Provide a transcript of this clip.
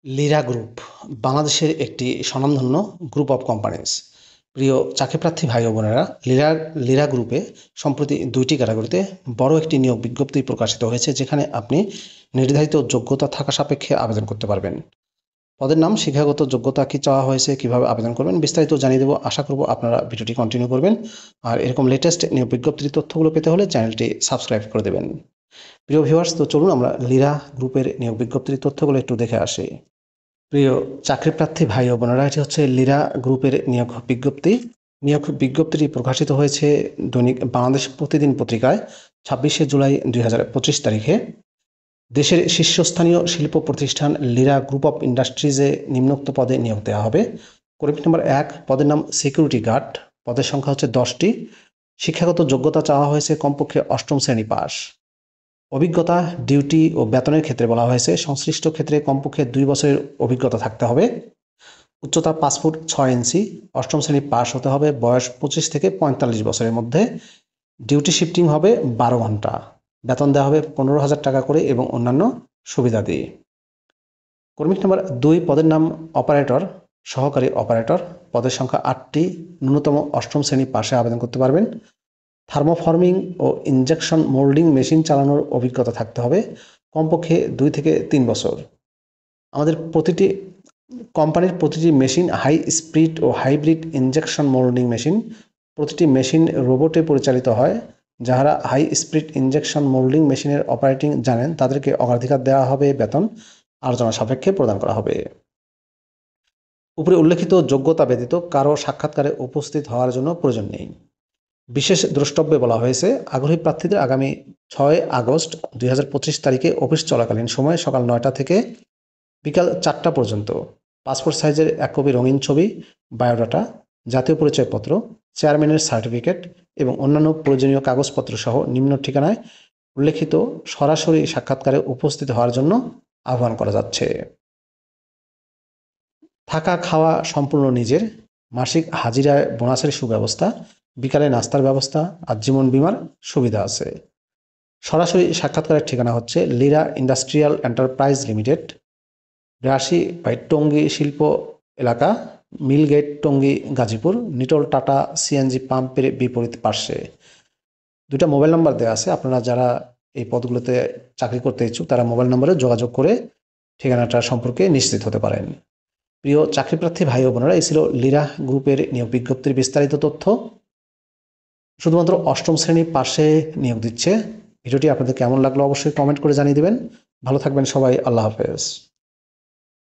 Lira group বাংলাদেশের একটি স্বনামধন্য গ্রুপ অফ কোম্পানিজ। প্রিয় চাকরিপ্রার্থী ভাই ও বোনেরা, লিরা গ্রুপে সম্প্রতি 2টি ক্যাটাগরিতে বড় একটি নিয়োগ বিজ্ঞপ্তি প্রকাশিত হয়েছে, যেখানে আপনি নির্ধারিত যোগ্যতা থাকা সাপেক্ষে আবেদন করতে পারবেন। পদের নাম, শিক্ষাগত যোগ্যতা কী চাওয়া হয়েছে, কিভাবে আবেদন করবেন বিস্তারিত জানিয়ে দেবো। আশা করব আপনারা ভিডিওটি কন্টিনিউ করবেন। আর এরকম লেটেস্ট নিয়োগ বিজ্ঞপ্তির তথ্যগুলো পেতে হলে চ্যানেলটি সাবস্ক্রাইব করে দেবেন। প্রিয় ভিউয়ার্স, তো চলুন আমরা লিরা গ্রুপের নিয়োগ বিজ্ঞপ্তির তথ্যগুলো একটু দেখে আসি। প্রিয় চাকরিপ্রার্থী ভাই ও বোনেরা, এটি হচ্ছে লিরা গ্রুপের নিয়োগ বিজ্ঞপ্তি। নিয়োগ বিজ্ঞপ্তিটি প্রকাশিত হয়েছে দৈনিক বাংলাদেশ প্রতিদিন পত্রিকায় 26শে জুলাই 2025 তারিখে। দেশের শীর্ষস্থানীয় শিল্প প্রতিষ্ঠান লিরা গ্রুপ অফ ইন্ডাস্ট্রিজে নিম্নোক্ত পদে নিয়োগ দেওয়া হবে। কর্মী নম্বর 1, পদের নাম সিকিউরিটি গার্ড। পদের সংখ্যা হচ্ছে 10টি। শিক্ষাগত যোগ্যতা চাওয়া হয়েছে কমপক্ষে 8ম শ্রেণী পাস। অভিজ্ঞতা, ডিউটি ও বেতনের ক্ষেত্রে বলা হয়েছে সংশ্লিষ্ট ক্ষেত্রে কমপক্ষে 2 বছরের অভিজ্ঞতা থাকতে হবে। উচ্চতা 5 ফুট 6 ইঞ্চি। 8ম শ্রেণী পাস হতে হবে। বয়স 25 থেকে 45 বছরের মধ্যে। ডিউটি শিফটিং হবে 12 ঘন্টা। বেতন দেওয়া হবে 15,000 টাকা করে এবং অন্যান্য সুবিধাদি। কর্মী নম্বর 2, পদের নাম অপারেটর, সহকারী অপারেটর। পদের সংখ্যা 8টি। ন্যূনতম 8ম শ্রেণী পাশে আবেদন করতে পারবেন। থার্মোফর্মিং ও ইনজেকশন মোল্ডিং মেশিন চালানোর অভিজ্ঞতা থাকতে হবে কমপক্ষে 2 থেকে 3 বছর। আমাদের কোম্পানির প্রতিটি মেশিন হাই স্পিড ও হাইব্রিড ইনজেকশন মোল্ডিং মেশিন। প্রতিটি মেশিন রোবটে পরিচালিত হয়। যারা হাই স্পিড ইনজেকশন মোল্ডিং মেশিনের অপারেটিং জানেন তাদেরকে অগ্রাধিকার দেওয়া হবে। বেতন আলোচনা সাপেক্ষে প্রদান করা হবে। উপরে উল্লেখিত যোগ্যতা ব্যতীত কারো সাক্ষাৎকারে উপস্থিত হওয়ার জন্য প্রয়োজন নেই। বিশেষ দ্রষ্টব্যে বলা হয়েছে, আগ্রহী প্রার্থীদের আগামী 6 আগস্ট 2025 তারিখে অফিস চলাকালীন সময়ে সকাল 9টা থেকে বিকাল 4টা পর্যন্ত পাসপোর্ট সাইজের 1 কপি রঙিন ছবি, বায়োডাটা, জাতীয় পরিচয়পত্র, চেয়ারম্যানের সার্টিফিকেট এবং অন্যান্য প্রয়োজনীয় কাগজপত্র সহ নিম্ন ঠিকানায় উল্লেখিত সরাসরি সাক্ষাৎকারে উপস্থিত হওয়ার জন্য আহ্বান করা যাচ্ছে। থাকা খাওয়া সম্পূর্ণ নিজের। মাসিক হাজিরায় বোনাসের সুব্যবস্থা, বিকালে নাস্তার ব্যবস্থা, আজীবন বীমার সুবিধা আছে। সরাসরি সাক্ষাৎকারের ঠিকানা হচ্ছে Lira industrial enterprise limited, 82 by Tongi শিল্প এলাকা, মিলগেট, টঙ্গী, গাজীপুর। নিটল টাটা সিএনজি পাম্পের বিপরীত পার্শ্বে। 2টা মোবাইল নাম্বার দেওয়া আছে। আপনারা যারা এই পদগুলোতে চাকরি করতে ইচ্ছুক তারা মোবাইল নম্বরে যোগাযোগ করে ঠিকানাটা সম্পর্কে নিশ্চিত হতে পারেন। প্রিয় চাকরিপ্রার্থী ভাই ও বোনেরা, এই ছিল লিরা গ্রুপের নিয়োগ বিজ্ঞপ্তির বিস্তারিত তথ্য। শুধুমাত্র 8ম শ্রেণী পাশে নিয়োগ দিচ্ছে। ভিডিওটি আপনাদের কেমন লাগলো অবশ্যই কমেন্ট করে জানিয়ে দেবেন। ভালো থাকবেন সবাই। আল্লাহ হাফেজ।